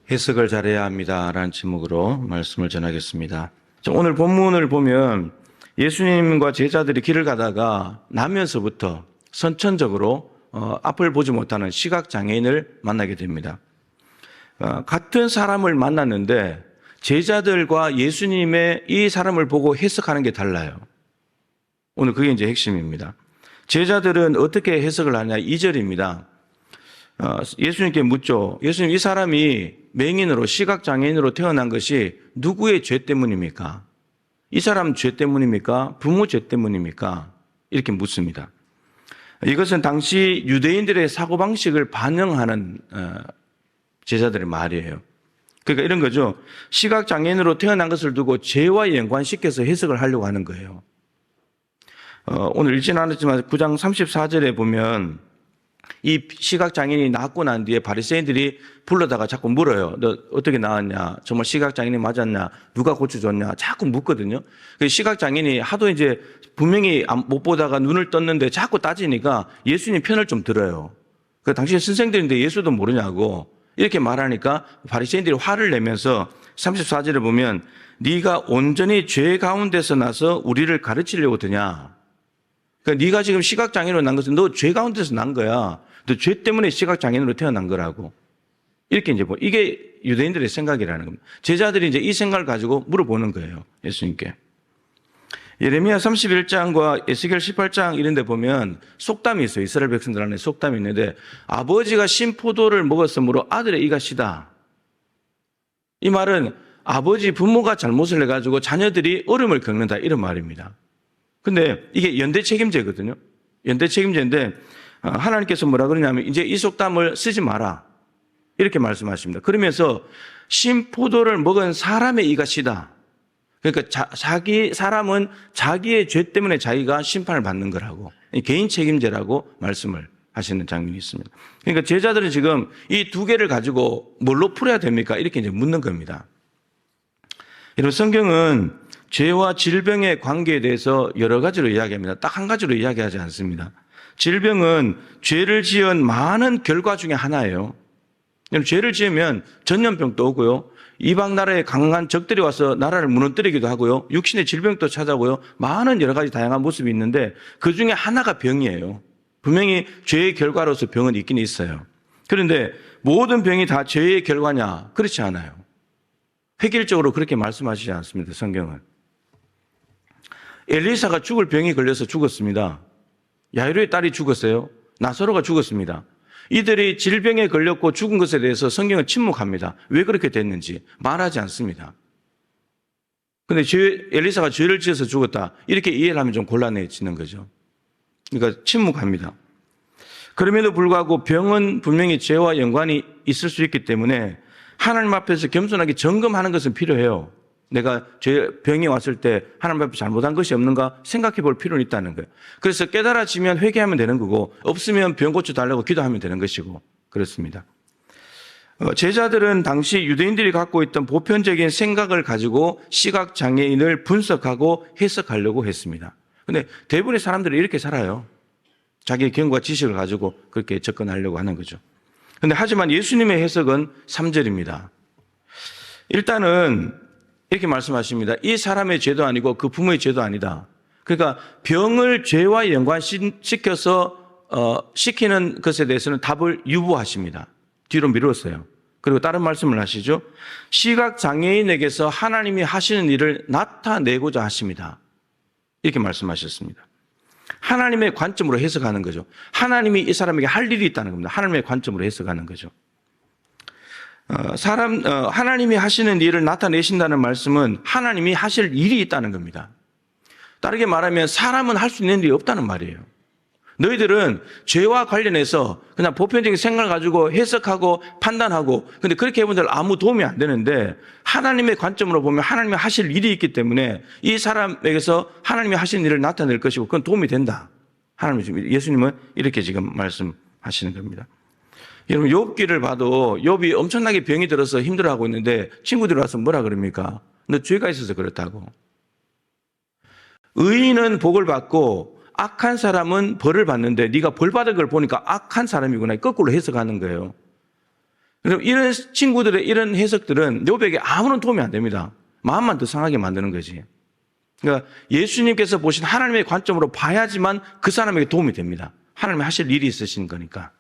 해석을 잘해야 합니다라는 제목으로 말씀을 전하겠습니다. 오늘 본문을 보면 예수님과 제자들이 길을 가다가 나면서부터 선천적으로 앞을 보지 못하는 시각장애인을 만나게 됩니다. 같은 사람을 만났는데 제자들과 예수님의 이 사람을 보고 해석하는 게 달라요. 오늘 그게 이제 핵심입니다. 제자들은 어떻게 해석을 하냐? 2절입니다. 예수님께 묻죠. 예수님, 이 사람이 맹인으로 시각장애인으로 태어난 것이 누구의 죄 때문입니까? 이 사람 죄 때문입니까? 부모 죄 때문입니까? 이렇게 묻습니다. 이것은 당시 유대인들의 사고방식을 반영하는 제자들의 말이에요. 그러니까 이런 거죠. 시각장애인으로 태어난 것을 두고 죄와 연관시켜서 해석을 하려고 하는 거예요. 오늘 읽지는 않았지만 9장 34절에 보면 이 시각장애인이 낳고 난 뒤에 바리새인들이 불러다가 자꾸 물어요. 너 어떻게 낳았냐? 정말 시각장애인이 맞았냐? 누가 고쳐줬냐? 자꾸 묻거든요. 시각장애인이 하도 이제 분명히 못 보다가 눈을 떴는데 자꾸 따지니까 예수님 편을 좀 들어요. 당신 선생들인데 예수도 모르냐고 이렇게 말하니까 바리새인들이 화를 내면서 34절에 보면 네가 온전히 죄 가운데서 나서 우리를 가르치려고 드냐? 그러니까 네가 지금 시각장애인으로 난 것은 너 죄 가운데서 난 거야. 너 죄 때문에 시각장애인으로 태어난 거라고. 이렇게 이제 이게 유대인들의 생각이라는 겁니다. 제자들이 이제 이 생각을 가지고 물어보는 거예요. 예수님께. 예레미야 31장과 에스겔 18장 이런 데 보면 속담이 있어요. 이스라엘 백성들 안에 속담이 있는데 아버지가 신포도를 먹었으므로 아들의 이가 시다. 이 말은 아버지 부모가 잘못을 해가지고 자녀들이 어려움을 겪는다 이런 말입니다. 근데 이게 연대 책임제거든요. 연대 책임제인데 하나님께서 뭐라 그러냐면 이제 이 속담을 쓰지 마라. 이렇게 말씀하십니다. 그러면서 신포도를 먹은 사람의 이가 시다. 그러니까 사람은 자기의 죄 때문에 자기가 심판을 받는 거라고. 개인 책임제라고 말씀을 하시는 장면이 있습니다. 그러니까 제자들은 지금 이 두 개를 가지고 뭘로 풀어야 됩니까? 이렇게 이제 묻는 겁니다. 여러분, 성경은 죄와 질병의 관계에 대해서 여러 가지로 이야기합니다. 딱 한 가지로 이야기하지 않습니다. 질병은 죄를 지은 많은 결과 중에 하나예요. 죄를 지으면 전염병도 오고요. 이방 나라의 강한 적들이 와서 나라를 무너뜨리기도 하고요. 육신의 질병도 찾아오고요. 많은 여러 가지 다양한 모습이 있는데 그 중에 하나가 병이에요. 분명히 죄의 결과로서 병은 있긴 있어요. 그런데 모든 병이 다 죄의 결과냐? 그렇지 않아요. 획일적으로 그렇게 말씀하시지 않습니다. 성경은. 엘리사가 죽을 병이 걸려서 죽었습니다. 야이로의 딸이 죽었어요. 나사로가 죽었습니다. 이들이 질병에 걸렸고 죽은 것에 대해서 성경은 침묵합니다. 왜 그렇게 됐는지 말하지 않습니다. 그런데 엘리사가 죄를 지어서 죽었다. 이렇게 이해를 하면 좀 곤란해지는 거죠. 그러니까 침묵합니다. 그럼에도 불구하고 병은 분명히 죄와 연관이 있을 수 있기 때문에 하나님 앞에서 겸손하게 점검하는 것은 필요해요. 내가 병이 왔을 때 하나님 앞에 잘못한 것이 없는가 생각해 볼 필요는 있다는 거예요. 그래서 깨달아지면 회개하면 되는 거고 없으면 병 고쳐달라고 기도하면 되는 것이고 그렇습니다. 제자들은 당시 유대인들이 갖고 있던 보편적인 생각을 가지고 시각장애인을 분석하고 해석하려고 했습니다. 그런데 대부분의 사람들이 이렇게 살아요. 자기의 경험과 지식을 가지고 그렇게 접근하려고 하는 거죠. 그런데 하지만 예수님의 해석은 3절입니다. 일단은 이렇게 말씀하십니다. 이 사람의 죄도 아니고 그 부모의 죄도 아니다. 그러니까 병을 죄와 연관시켜서 시키는 것에 대해서는 답을 유보하십니다. 뒤로 미뤘어요. 그리고 다른 말씀을 하시죠. 시각장애인에게서 하나님이 하시는 일을 나타내고자 하십니다. 이렇게 말씀하셨습니다. 하나님의 관점으로 해석하는 거죠. 하나님이 이 사람에게 할 일이 있다는 겁니다. 하나님의 관점으로 해석하는 거죠. 하나님이 하시는 일을 나타내신다는 말씀은 하나님이 하실 일이 있다는 겁니다. 다르게 말하면 사람은 할 수 있는 일이 없다는 말이에요. 너희들은 죄와 관련해서 그냥 보편적인 생각을 가지고 해석하고 판단하고 근데 그렇게 해본들 아무 도움이 안 되는데 하나님의 관점으로 보면 하나님이 하실 일이 있기 때문에 이 사람에게서 하나님이 하시는 일을 나타낼 것이고 그건 도움이 된다. 예수님은 이렇게 지금 말씀하시는 겁니다. 여러분 욥기를 봐도 욥이 엄청나게 병이 들어서 힘들어하고 있는데 친구들이 와서 뭐라 그럽니까? 너 죄가 있어서 그렇다고. 의인은 복을 받고 악한 사람은 벌을 받는데 네가 벌 받은 걸 보니까 악한 사람이구나. 거꾸로 해석하는 거예요. 그럼 이런 친구들의 이런 해석들은 욥에게 아무런 도움이 안 됩니다. 마음만 더 상하게 만드는 거지. 그러니까 예수님께서 보신 하나님의 관점으로 봐야지만 그 사람에게 도움이 됩니다. 하나님이 하실 일이 있으신 거니까.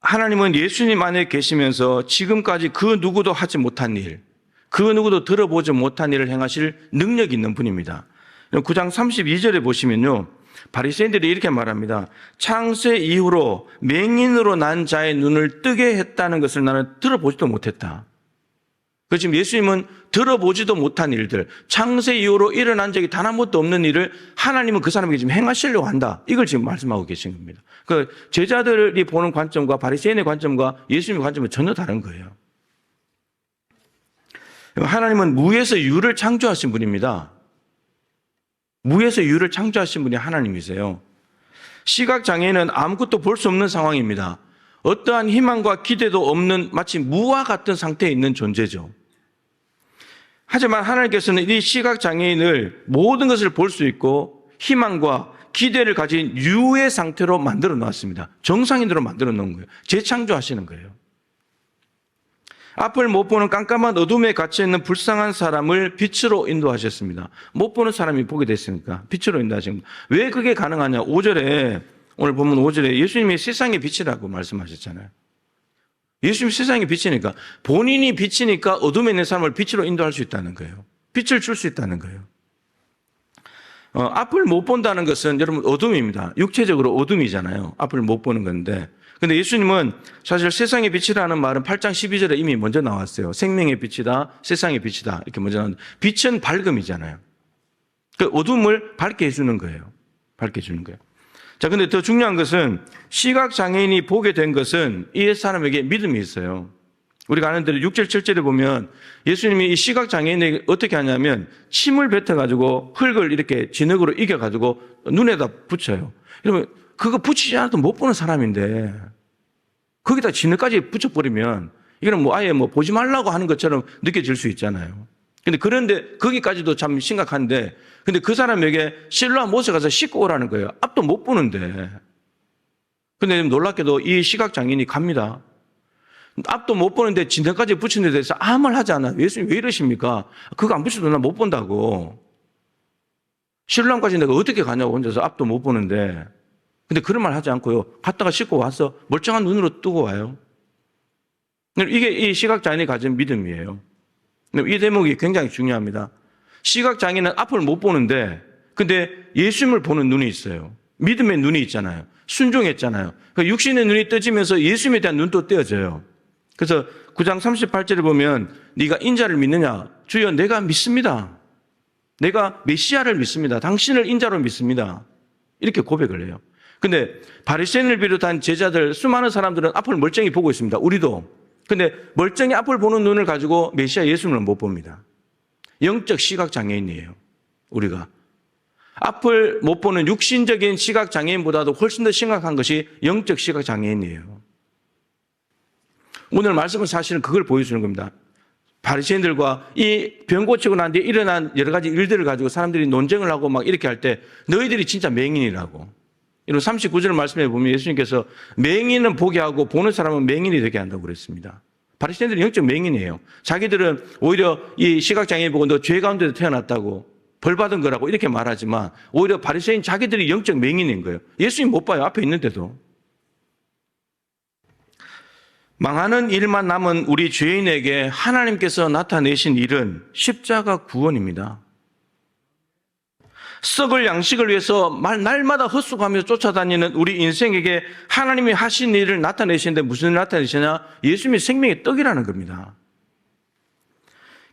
하나님은 예수님 안에 계시면서 지금까지 그 누구도 하지 못한 일, 그 누구도 들어보지 못한 일을 행하실 능력이 있는 분입니다. 9장 32절에 보시면요, 바리새인들이 이렇게 말합니다. 창세 이후로 맹인으로 난 자의 눈을 뜨게 했다는 것을 나는 들어보지도 못했다. 그 지금 예수님은 들어보지도 못한 일들, 창세 이후로 일어난 적이 단 한 번도 없는 일을 하나님은 그 사람에게 지금 행하시려고 한다. 이걸 지금 말씀하고 계신 겁니다. 그 제자들이 보는 관점과 바리새인의 관점과 예수님의 관점은 전혀 다른 거예요. 하나님은 무에서 유를 창조하신 분입니다. 무에서 유를 창조하신 분이 하나님이세요. 시각장애인은 아무것도 볼 수 없는 상황입니다. 어떠한 희망과 기대도 없는 마치 무와 같은 상태에 있는 존재죠. 하지만 하나님께서는 이 시각장애인을 모든 것을 볼 수 있고 희망과 기대를 가진 유의 상태로 만들어 놓았습니다. 정상인으로 만들어 놓은 거예요. 재창조하시는 거예요. 앞을 못 보는 깜깜한 어둠에 갇혀있는 불쌍한 사람을 빛으로 인도하셨습니다. 못 보는 사람이 보게 됐으니까 빛으로 인도하신 겁니다. 왜 그게 가능하냐? 5절에, 오늘 보면 5절에 예수님이 세상의 빛이라고 말씀하셨잖아요. 예수님이 세상의 빛이니까, 본인이 빛이니까 어둠에 있는 사람을 빛으로 인도할 수 있다는 거예요. 빛을 줄 수 있다는 거예요. 앞을 못 본다는 것은 여러분 어둠입니다. 육체적으로 어둠이잖아요. 앞을 못 보는 건데. 근데 예수님은 사실 세상의 빛이라는 말은 8장 12절에 이미 먼저 나왔어요. 생명의 빛이다, 세상의 빛이다. 이렇게 먼저 나왔는데, 빛은 밝음이잖아요. 그 어둠을 밝게 해주는 거예요. 밝게 해주는 거예요. 자, 근데 더 중요한 것은 시각장애인이 보게 된 것은 이 사람에게 믿음이 있어요. 우리가 아는 대로 6절, 7절에 보면 예수님이 이 시각장애인에게 어떻게 하냐면 침을 뱉어가지고 흙을 이렇게 진흙으로 이겨가지고 눈에다 붙여요. 그러면 그거 붙이지 않아도 못 보는 사람인데 거기다 진흙까지 붙여버리면 이거는 뭐 아예 뭐 보지 말라고 하는 것처럼 느껴질 수 있잖아요. 근데 그런데 거기까지도 참 심각한데, 근데 그 사람에게 실로암 못에 가서 씻고 오라는 거예요. 앞도 못 보는데. 근데 놀랍게도 이 시각장애인이 갑니다. 앞도 못 보는데 진흙까지 붙이는 데 대해서 아무 말 하지 않아요. 예수님 왜 이러십니까? 그거 안 붙여도 나 못 본다고. 실로암까지 내가 어떻게 가냐고 혼자서 앞도 못 보는데. 근데 그런 말 하지 않고요. 갔다가 씻고 와서 멀쩡한 눈으로 뜨고 와요. 이게 이 시각장애인이 가진 믿음이에요. 이 대목이 굉장히 중요합니다. 시각장애인은 앞을 못 보는데, 근데 예수님을 보는 눈이 있어요. 믿음의 눈이 있잖아요. 순종했잖아요. 육신의 눈이 떠지면서 예수님에 대한 눈도 떼어져요. 그래서 9장 38절에 보면 네가 인자를 믿느냐? 주여 내가 믿습니다. 내가 메시아를 믿습니다. 당신을 인자로 믿습니다. 이렇게 고백을 해요. 근데 바리새인을 비롯한 제자들 수많은 사람들은 앞을 멀쩡히 보고 있습니다. 우리도. 근데 멀쩡히 앞을 보는 눈을 가지고 메시아 예수님을 못 봅니다. 영적 시각장애인이에요. 우리가. 앞을 못 보는 육신적인 시각장애인보다도 훨씬 더 심각한 것이 영적 시각장애인이에요. 오늘 말씀은 사실은 그걸 보여주는 겁니다. 바리새인들과 이 병 고치고 난 뒤에 일어난 여러 가지 일들을 가지고 사람들이 논쟁을 하고 막 이렇게 할 때 너희들이 진짜 맹인이라고. 이런 39절 말씀에 보면 예수님께서 맹인은 보게 하고 보는 사람은 맹인이 되게 한다고 그랬습니다. 바리새인들은 영적 맹인이에요. 자기들은 오히려 이 시각장애인 보고 너 죄 가운데 태어났다고 벌 받은 거라고 이렇게 말하지만 오히려 바리새인 자기들이 영적 맹인인 거예요. 예수님 못 봐요. 앞에 있는데도. 망하는 일만 남은 우리 죄인에게 하나님께서 나타내신 일은 십자가 구원입니다. 썩을 양식을 위해서 날마다 헛수고하며 쫓아다니는 우리 인생에게 하나님이 하신 일을 나타내시는데 무슨 일을 나타내시냐? 예수님이 생명의 떡이라는 겁니다.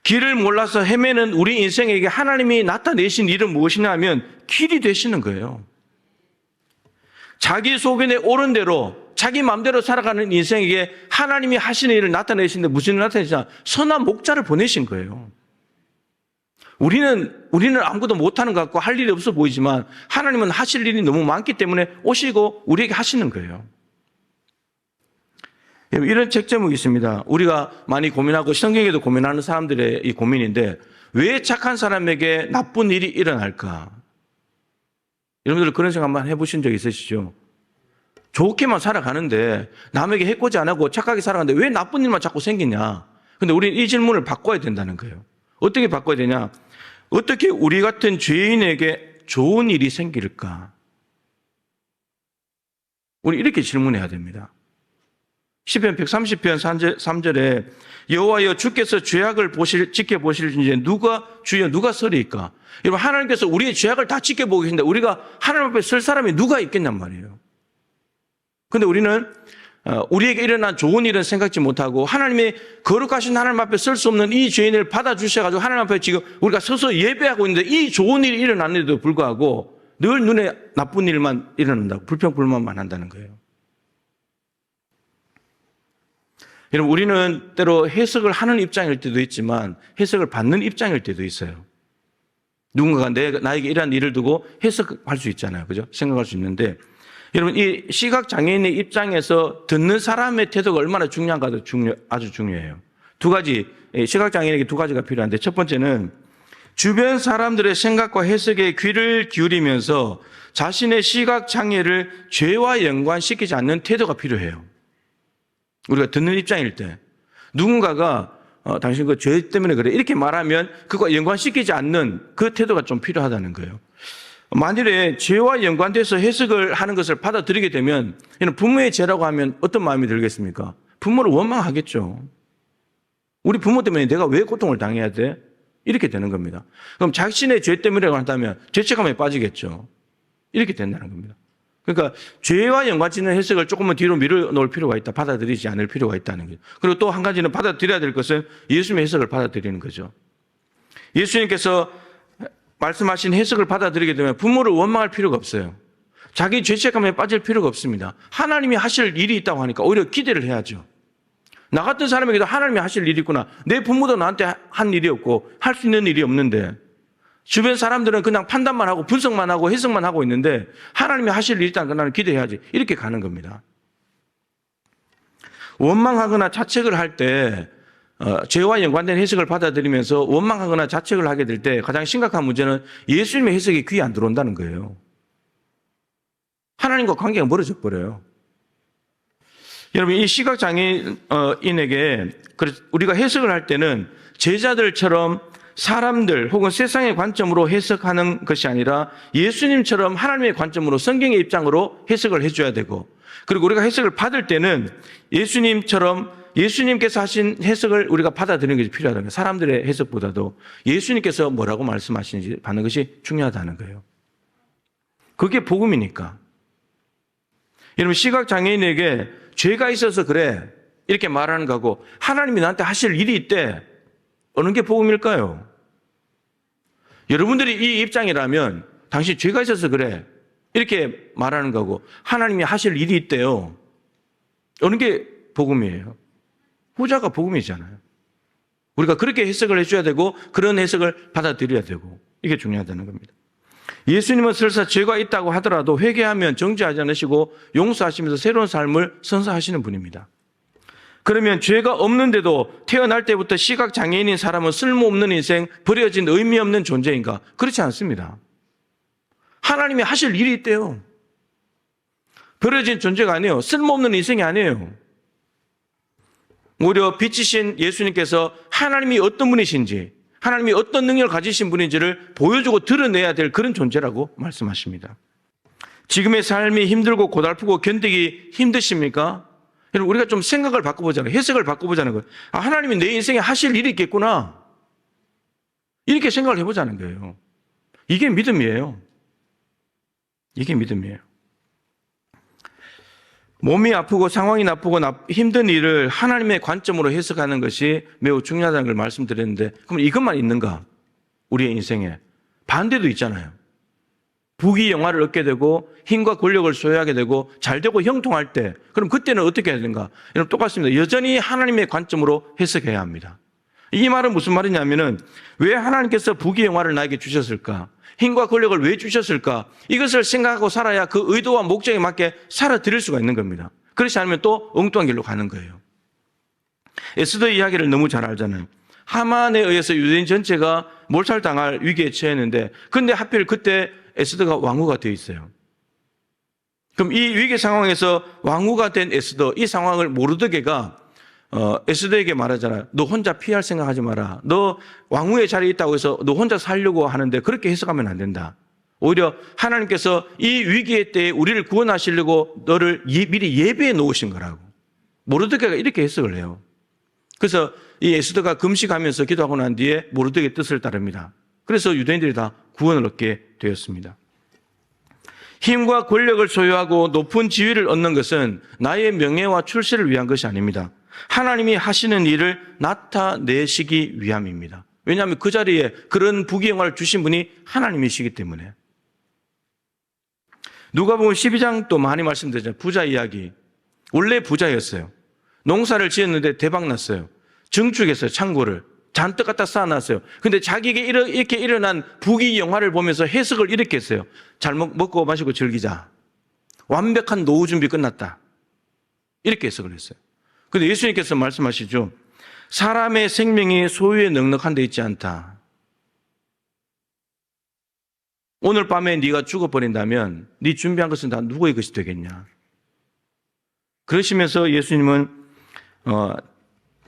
길을 몰라서 헤매는 우리 인생에게 하나님이 나타내신 일은 무엇이냐 하면 길이 되시는 거예요. 자기 소견에 옳은 대로 자기 마음대로 살아가는 인생에게 하나님이 하시는 일을 나타내시는데 무슨 일을 나타내시냐? 선한 목자를 보내신 거예요. 우리는 아무것도 못하는 것 같고 할 일이 없어 보이지만 하나님은 하실 일이 너무 많기 때문에 오시고 우리에게 하시는 거예요. 이런 책 제목이 있습니다. 우리가 많이 고민하고 성경에도 고민하는 사람들의 이 고민인데 왜 착한 사람에게 나쁜 일이 일어날까? 여러분들 그런 생각 한번 해보신 적 있으시죠? 좋게만 살아가는데 남에게 해코지 안 하고 착하게 살아가는데 왜 나쁜 일만 자꾸 생기냐? 근데 우리는 이 질문을 바꿔야 된다는 거예요. 어떻게 바꿔야 되냐? 어떻게 우리 같은 죄인에게 좋은 일이 생길까? 우리 이렇게 질문해야 됩니다. 시편 130편 3절에 여호와여 주께서 죄악을 지켜보실지 주여 누가 서리이까? 여러분, 하나님께서 우리의 죄악을 다 지켜보고 계신데 우리가 하나님 앞에 설 사람이 누가 있겠냔 말이에요. 근데 우리는 우리에게 일어난 좋은 일은 생각지 못하고 하나님의 거룩하신 하나님 앞에 설 수 없는 이 죄인을 받아주셔가지고 하나님 앞에 지금 우리가 서서 예배하고 있는데 이 좋은 일이 일어났는데도 불구하고 늘 눈에 나쁜 일만 일어난다고 불평불만만 한다는 거예요. 여러분, 우리는 때로 해석을 하는 입장일 때도 있지만 해석을 받는 입장일 때도 있어요. 누군가가 나에게 이러한 일을 두고 해석할 수 있잖아요. 그죠? 생각할 수 있는데 여러분, 이 시각장애인의 입장에서 듣는 사람의 태도가 얼마나 중요한가도 아주 중요해요. 두 가지, 시각장애인에게 두 가지가 필요한데 첫 번째는 주변 사람들의 생각과 해석에 귀를 기울이면서 자신의 시각장애를 죄와 연관시키지 않는 태도가 필요해요. 우리가 듣는 입장일 때 누군가가 당신 그 죄 때문에 그래 이렇게 말하면 그거 연관시키지 않는 그 태도가 좀 필요하다는 거예요. 만일에 죄와 연관돼서 해석을 하는 것을 받아들이게 되면 부모의 죄라고 하면 어떤 마음이 들겠습니까? 부모를 원망하겠죠. 우리 부모 때문에 내가 왜 고통을 당해야 돼? 이렇게 되는 겁니다. 그럼 자신의 죄 때문이라고 한다면 죄책감에 빠지겠죠. 이렇게 된다는 겁니다. 그러니까 죄와 연관짓는 해석을 조금은 뒤로 밀어놓을 필요가 있다. 받아들이지 않을 필요가 있다는 거죠. 그리고 또 한 가지는 받아들여야 될 것은 예수님의 해석을 받아들이는 거죠. 예수님께서 말씀하신 해석을 받아들이게 되면 부모를 원망할 필요가 없어요. 자기 죄책감에 빠질 필요가 없습니다. 하나님이 하실 일이 있다고 하니까 오히려 기대를 해야죠. 나 같은 사람에게도 하나님이 하실 일이 있구나. 내 부모도 나한테 한 일이 없고 할 수 있는 일이 없는데 주변 사람들은 그냥 판단만 하고 분석만 하고 해석만 하고 있는데 하나님이 하실 일이 있다는 걸 나는 기대해야지. 이렇게 가는 겁니다. 원망하거나 자책을 할 때 죄와 연관된 해석을 받아들이면서 원망하거나 자책을 하게 될 때 가장 심각한 문제는 예수님의 해석이 귀에 안 들어온다는 거예요. 하나님과 관계가 멀어져 버려요. 여러분, 이 시각장애인에게 우리가 해석을 할 때는 제자들처럼 사람들 혹은 세상의 관점으로 해석하는 것이 아니라 예수님처럼 하나님의 관점으로 성경의 입장으로 해석을 해줘야 되고, 그리고 우리가 해석을 받을 때는 예수님께서 하신 해석을 우리가 받아들이는 것이 필요하다는 거예요. 사람들의 해석보다도 예수님께서 뭐라고 말씀하시는지 받는 것이 중요하다는 거예요. 그게 복음이니까. 여러분, 시각장애인에게 죄가 있어서 그래 이렇게 말하는 거고 하나님이 나한테 하실 일이 있대, 어느 게 복음일까요? 여러분들이 이 입장이라면 당신 죄가 있어서 그래 이렇게 말하는 거고 하나님이 하실 일이 있대요, 어느 게 복음이에요? 후자가 복음이잖아요. 우리가 그렇게 해석을 해줘야 되고 그런 해석을 받아들여야 되고, 이게 중요하다는 겁니다. 예수님은 설사 죄가 있다고 하더라도 회개하면 정죄하지 않으시고 용서하시면서 새로운 삶을 선사하시는 분입니다. 그러면 죄가 없는데도 태어날 때부터 시각장애인인 사람은 쓸모없는 인생, 버려진 의미 없는 존재인가? 그렇지 않습니다. 하나님이 하실 일이 있대요. 버려진 존재가 아니에요. 쓸모없는 인생이 아니에요. 오히려 빛이신 예수님께서 하나님이 어떤 분이신지, 하나님이 어떤 능력을 가지신 분인지를 보여주고 드러내야 될 그런 존재라고 말씀하십니다. 지금의 삶이 힘들고 고달프고 견디기 힘드십니까? 여러분, 우리가 좀 생각을 바꿔보자는, 해석을 바꿔보자는 거예요. 아, 하나님이 내 인생에 하실 일이 있겠구나, 이렇게 생각을 해보자는 거예요. 이게 믿음이에요. 이게 믿음이에요. 몸이 아프고 상황이 나쁘고 힘든 일을 하나님의 관점으로 해석하는 것이 매우 중요하다는 걸 말씀드렸는데, 그럼 이것만 있는가? 우리의 인생에 반대도 있잖아요. 부귀영화를 얻게 되고 힘과 권력을 소유하게 되고 잘 되고 형통할 때, 그럼 그때는 어떻게 해야 되는가? 여러분, 똑같습니다. 여전히 하나님의 관점으로 해석해야 합니다. 이 말은 무슨 말이냐면은, 왜 하나님께서 부귀영화를 나에게 주셨을까? 힘과 권력을 왜 주셨을까? 이것을 생각하고 살아야 그 의도와 목적에 맞게 살아드릴 수가 있는 겁니다. 그렇지 않으면 또 엉뚱한 길로 가는 거예요. 에스더 이야기를 너무 잘 알잖아요. 하만에 의해서 유대인 전체가 몰살당할 위기에 처했는데, 근데 하필 그때 에스더가 왕후가 되어 있어요. 그럼 이 위기 상황에서 왕후가 된 에스더, 이 상황을 모르드게가 에스더에게 말하잖아요. 너 혼자 피할 생각하지 마라. 너 왕후의 자리에 있다고 해서 너 혼자 살려고 하는데 그렇게 해석하면 안 된다. 오히려 하나님께서 이 위기의 때에 우리를 구원하시려고 너를 미리 예비해 놓으신 거라고. 모르드게가 이렇게 해석을 해요. 그래서 이 에스더가 금식하면서 기도하고 난 뒤에 모르드게의 뜻을 따릅니다. 그래서 유대인들이 다 구원을 얻게 되었습니다. 힘과 권력을 소유하고 높은 지위를 얻는 것은 나의 명예와 출세를 위한 것이 아닙니다. 하나님이 하시는 일을 나타내시기 위함입니다. 왜냐하면 그 자리에 그런 부귀영화를 주신 분이 하나님이시기 때문에. 누가복음 12장 또 많이 말씀드렸잖아요. 부자 이야기. 원래 부자였어요. 농사를 지었는데 대박 났어요. 증축했어요. 창고를. 잔뜩 갖다 쌓아놨어요. 근데 자기에게 이렇게 일어난 부귀영화를 보면서 해석을 이렇게 했어요. 잘 먹고 마시고 즐기자. 완벽한 노후 준비 끝났다. 이렇게 해석을 했어요. 근데 예수님께서 말씀하시죠. 사람의 생명이 소유에 넉넉한 데 있지 않다. 오늘 밤에 네가 죽어버린다면 네 준비한 것은 다 누구의 것이 되겠냐. 그러시면서 예수님은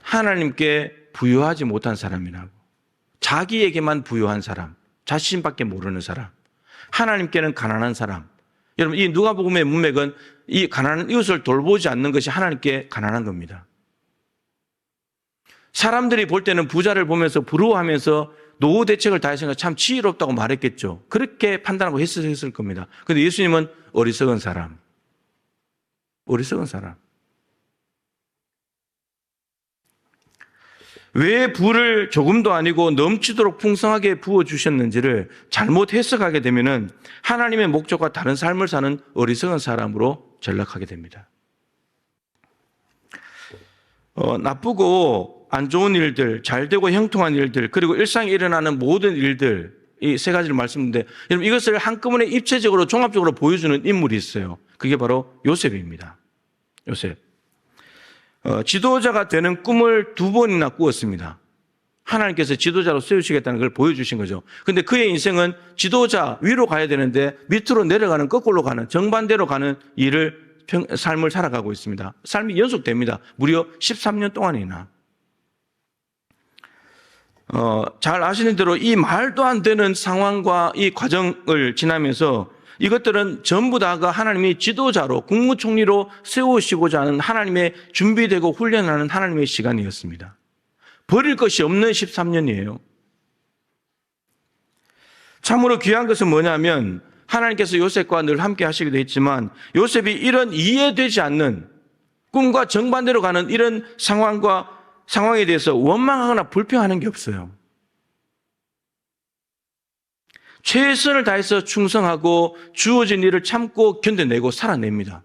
하나님께 부유하지 못한 사람이라고. 자기에게만 부유한 사람, 자신밖에 모르는 사람, 하나님께는 가난한 사람. 여러분, 이 누가복음의 문맥은 이 가난한 이웃을 돌보지 않는 것이 하나님께 가난한 겁니다. 사람들이 볼 때는 부자를 보면서 부러워하면서 노후 대책을 다 했으니까 참 지혜롭다고 말했겠죠. 그렇게 판단하고 했을 겁니다. 그런데 예수님은 어리석은 사람. 어리석은 사람. 왜 부를 조금도 아니고 넘치도록 풍성하게 부어주셨는지를 잘못 해석하게 되면 하나님의 목적과 다른 삶을 사는 어리석은 사람으로 전락하게 됩니다. 나쁘고 안 좋은 일들, 잘 되고 형통한 일들, 그리고 일상에 일어나는 모든 일들, 이 세 가지를 말씀드렸는데, 여러분 이것을 한꺼번에 입체적으로 종합적으로 보여주는 인물이 있어요. 그게 바로 요셉입니다. 요셉. 지도자가 되는 꿈을 2번이나 꾸었습니다. 하나님께서 지도자로 세우시겠다는 걸 보여주신 거죠. 그런데 그의 인생은 지도자 위로 가야 되는데 밑으로 내려가는, 거꾸로 가는, 정반대로 가는 삶을 살아가고 있습니다. 삶이 연속됩니다. 무려 13년 동안이나. 잘 아시는 대로 이 말도 안 되는 상황과 이 과정을 지나면서 이것들은 전부 다가 하나님이 지도자로, 국무총리로 세우시고자 하는 하나님의 준비되고 훈련하는 하나님의 시간이었습니다. 버릴 것이 없는 13년이에요. 참으로 귀한 것은 뭐냐면 하나님께서 요셉과 늘 함께 하시기도 했지만 요셉이 이런 이해되지 않는 꿈과 정반대로 가는 이런 상황에 대해서 원망하거나 불평하는 게 없어요. 최선을 다해서 충성하고 주어진 일을 참고 견뎌내고 살아냅니다.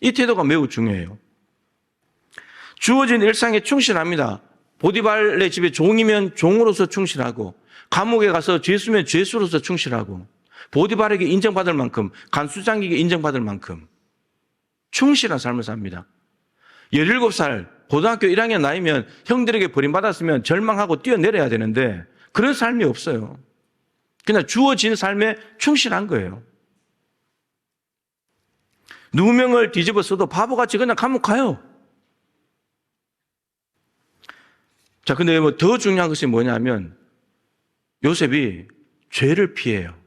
이 태도가 매우 중요해요. 주어진 일상에 충실합니다. 보디발의 집에 종이면 종으로서 충실하고 감옥에 가서 죄수면 죄수로서 충실하고 보디발에게 인정받을 만큼 간수장에게 인정받을 만큼 충실한 삶을 삽니다. 17살 고등학교 1학년 나이면 형들에게 버림받았으면 절망하고 뛰어내려야 되는데 그런 삶이 없어요. 그냥 주어진 삶에 충실한 거예요. 누명을 뒤집어 써도 바보같이 그냥 감옥 가요. 자, 근데 더 중요한 것이 뭐냐면 요셉이 죄를 피해요.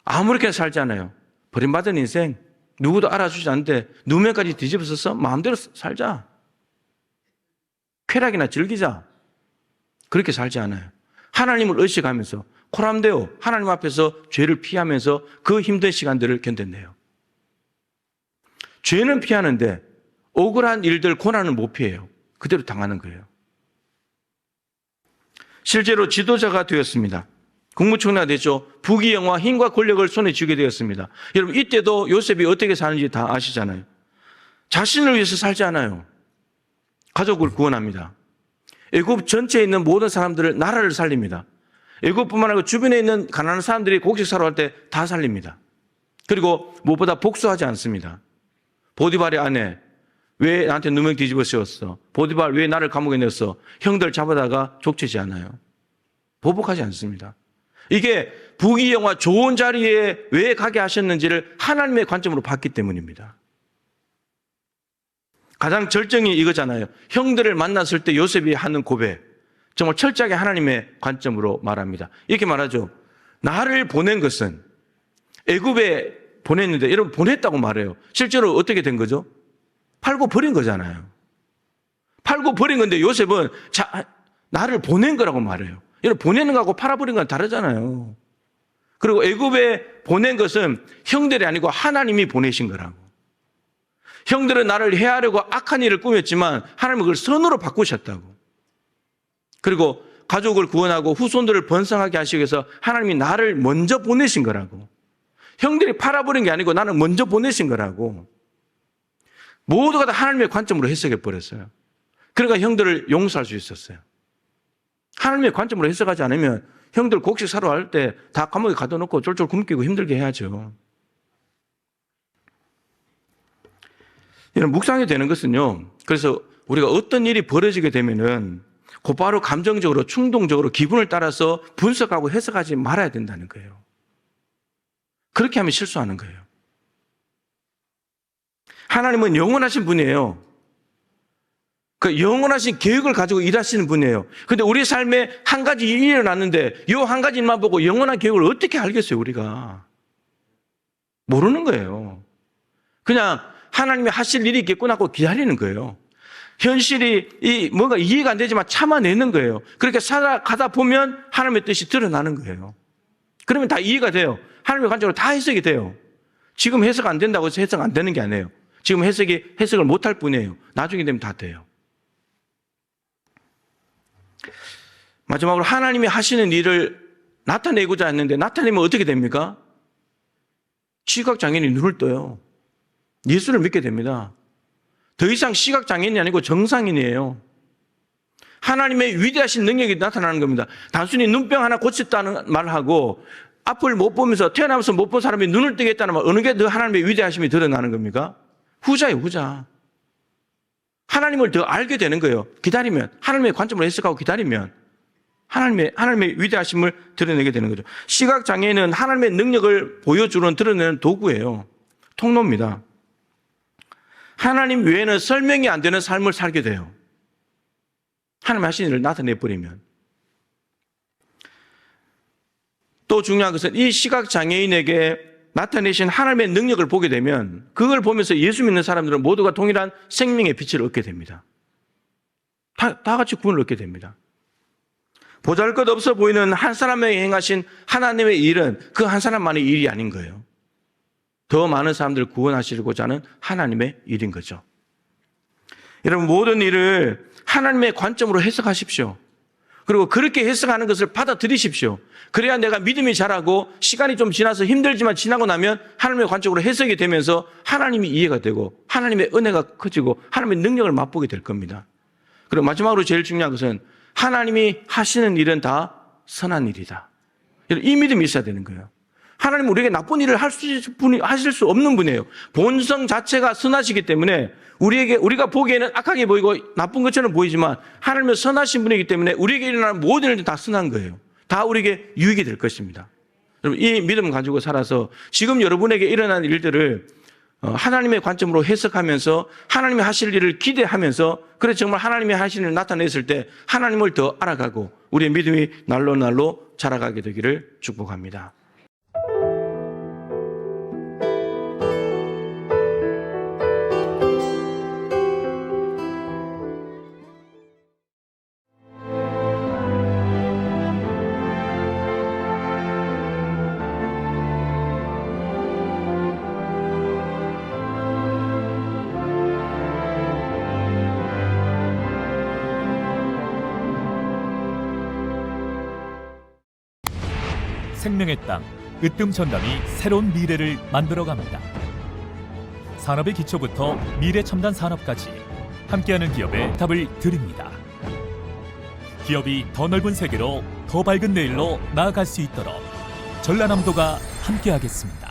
아무렇게나 살지 않아요. 버림받은 인생, 누구도 알아주지 않는데 누명까지 뒤집어 써서 마음대로 살자. 쾌락이나 즐기자. 그렇게 살지 않아요. 하나님을 의식하면서 코람데오 하나님 앞에서 죄를 피하면서 그 힘든 시간들을 견뎌내요. 죄는 피하는데 억울한 일들, 고난은 못 피해요. 그대로 당하는 거예요. 실제로 지도자가 되었습니다. 국무총리가 됐죠. 부귀영화, 힘과 권력을 손에 쥐게 되었습니다. 여러분 이때도 요셉이 어떻게 사는지 다 아시잖아요. 자신을 위해서 살지 않아요. 가족을 구원합니다. 애굽 전체에 있는 모든 사람들을, 나라를 살립니다. 애굽뿐만 아니고 주변에 있는 가난한 사람들이 곡식 사러 갈 때 다 살립니다. 그리고 무엇보다 복수하지 않습니다. 보디발의 아내, 왜 나한테 누명 뒤집어 씌웠어? 보디발 왜 나를 감옥에 넣었어? 형들 잡아다가 족치지 않아요. 보복하지 않습니다. 이게 부귀영화 좋은 자리에 왜 가게 하셨는지를 하나님의 관점으로 봤기 때문입니다. 가장 절정이 이거잖아요. 형들을 만났을 때 요셉이 하는 고백, 정말 철저하게 하나님의 관점으로 말합니다. 이렇게 말하죠. 나를 보낸 것은, 애굽에 보냈는데 여러분 보냈다고 말해요. 실제로 어떻게 된 거죠? 팔고 버린 거잖아요. 팔고 버린 건데 요셉은 나를 보낸 거라고 말해요. 여러분 보내는 거하고 팔아버린 건 다르잖아요. 그리고 애굽에 보낸 것은 형들이 아니고 하나님이 보내신 거라고. 형들은 나를 해하려고 악한 일을 꾸몄지만 하나님은 그걸 선으로 바꾸셨다고. 그리고 가족을 구원하고 후손들을 번성하게 하시기 위해서 하나님이 나를 먼저 보내신 거라고. 형들이 팔아버린 게 아니고 나는 먼저 보내신 거라고. 모두가 다 하나님의 관점으로 해석해 버렸어요. 그러니까 형들을 용서할 수 있었어요. 하나님의 관점으로 해석하지 않으면 형들 곡식 사러 갈 때 다 감옥에 가둬놓고 쫄쫄 굶기고 힘들게 해야죠. 이런 묵상이 되는 것은요, 그래서 우리가 어떤 일이 벌어지게 되면은 곧바로 감정적으로 충동적으로 기분을 따라서 분석하고 해석하지 말아야 된다는 거예요. 그렇게 하면 실수하는 거예요. 하나님은 영원하신 분이에요. 그 영원하신 계획을 가지고 일하시는 분이에요. 근데 우리 삶에 한 가지 일이 일어났는데 이 한 가지 일만 보고 영원한 계획을 어떻게 알겠어요, 우리가? 모르는 거예요. 그냥 하나님이 하실 일이 있겠구나 하고 기다리는 거예요. 현실이 뭔가 이해가 안 되지만 참아내는 거예요. 그렇게 살아가다 보면 하나님의 뜻이 드러나는 거예요. 그러면 다 이해가 돼요. 하나님의 관점으로 다 해석이 돼요. 지금 해석 안 된다고 해서 해석 안 되는 게 아니에요. 지금 해석을 못할 뿐이에요. 나중에 되면 다 돼요. 마지막으로 하나님이 하시는 일을 나타내고자 했는데 나타내면 어떻게 됩니까? 시각장애인이 눈을 떠요. 예수를 믿게 됩니다. 더 이상 시각장애인이 아니고 정상인이에요. 하나님의 위대하신 능력이 나타나는 겁니다. 단순히 눈병 하나 고쳤다는 말하고 앞을 못 보면서 태어나면서 못 본 사람이 눈을 뜨게 했다는 말, 어느 게 더 하나님의 위대하심이 드러나는 겁니까? 후자예요, 후자. 하나님을 더 알게 되는 거예요. 기다리면, 하나님의 관점으로 해석하고 기다리면 하나님의 위대하심을 드러내게 되는 거죠. 시각장애인은 하나님의 능력을 보여주는, 드러내는 도구예요. 통로입니다. 하나님 외에는 설명이 안 되는 삶을 살게 돼요. 하나님 하신 일을 나타내버리면. 또 중요한 것은 이 시각장애인에게 나타내신 하나님의 능력을 보게 되면 그걸 보면서 예수 믿는 사람들은 모두가 동일한 생명의 빛을 얻게 됩니다. 다 같이 구원을 얻게 됩니다. 보잘것없어 보이는 한 사람에게 행하신 하나님의 일은 그 한 사람만의 일이 아닌 거예요. 더 많은 사람들을 구원하시고자 하는 하나님의 일인 거죠. 여러분, 모든 일을 하나님의 관점으로 해석하십시오. 그리고 그렇게 해석하는 것을 받아들이십시오. 그래야 내가 믿음이 자라고 시간이 좀 지나서 힘들지만 지나고 나면 하나님의 관점으로 해석이 되면서 하나님이 이해가 되고 하나님의 은혜가 커지고 하나님의 능력을 맛보게 될 겁니다. 그리고 마지막으로 제일 중요한 것은 하나님이 하시는 일은 다 선한 일이다. 이 믿음이 있어야 되는 거예요. 하나님은 우리에게 나쁜 일을 하실 수 없는 분이에요. 본성 자체가 선하시기 때문에 우리가 보기에는 악하게 보이고 나쁜 것처럼 보이지만 하나님은 선하신 분이기 때문에 우리에게 일어나는 모든 일은 다 선한 거예요. 다 우리에게 유익이 될 것입니다. 여러분, 이 믿음 가지고 살아서 지금 여러분에게 일어나는 일들을 하나님의 관점으로 해석하면서 하나님이 하실 일을 기대하면서 그래 정말 하나님이 하시는 일을 나타냈을 때 하나님을 더 알아가고 우리의 믿음이 날로 날로 자라가게 되기를 축복합니다. 생명의 땅, 으뜸 전담이 새로운 미래를 만들어갑니다. 산업의 기초부터 미래 첨단 산업까지 함께하는 기업의 답을 드립니다. 기업이 더 넓은 세계로 더 밝은 내일로 나아갈 수 있도록 전라남도가 함께하겠습니다.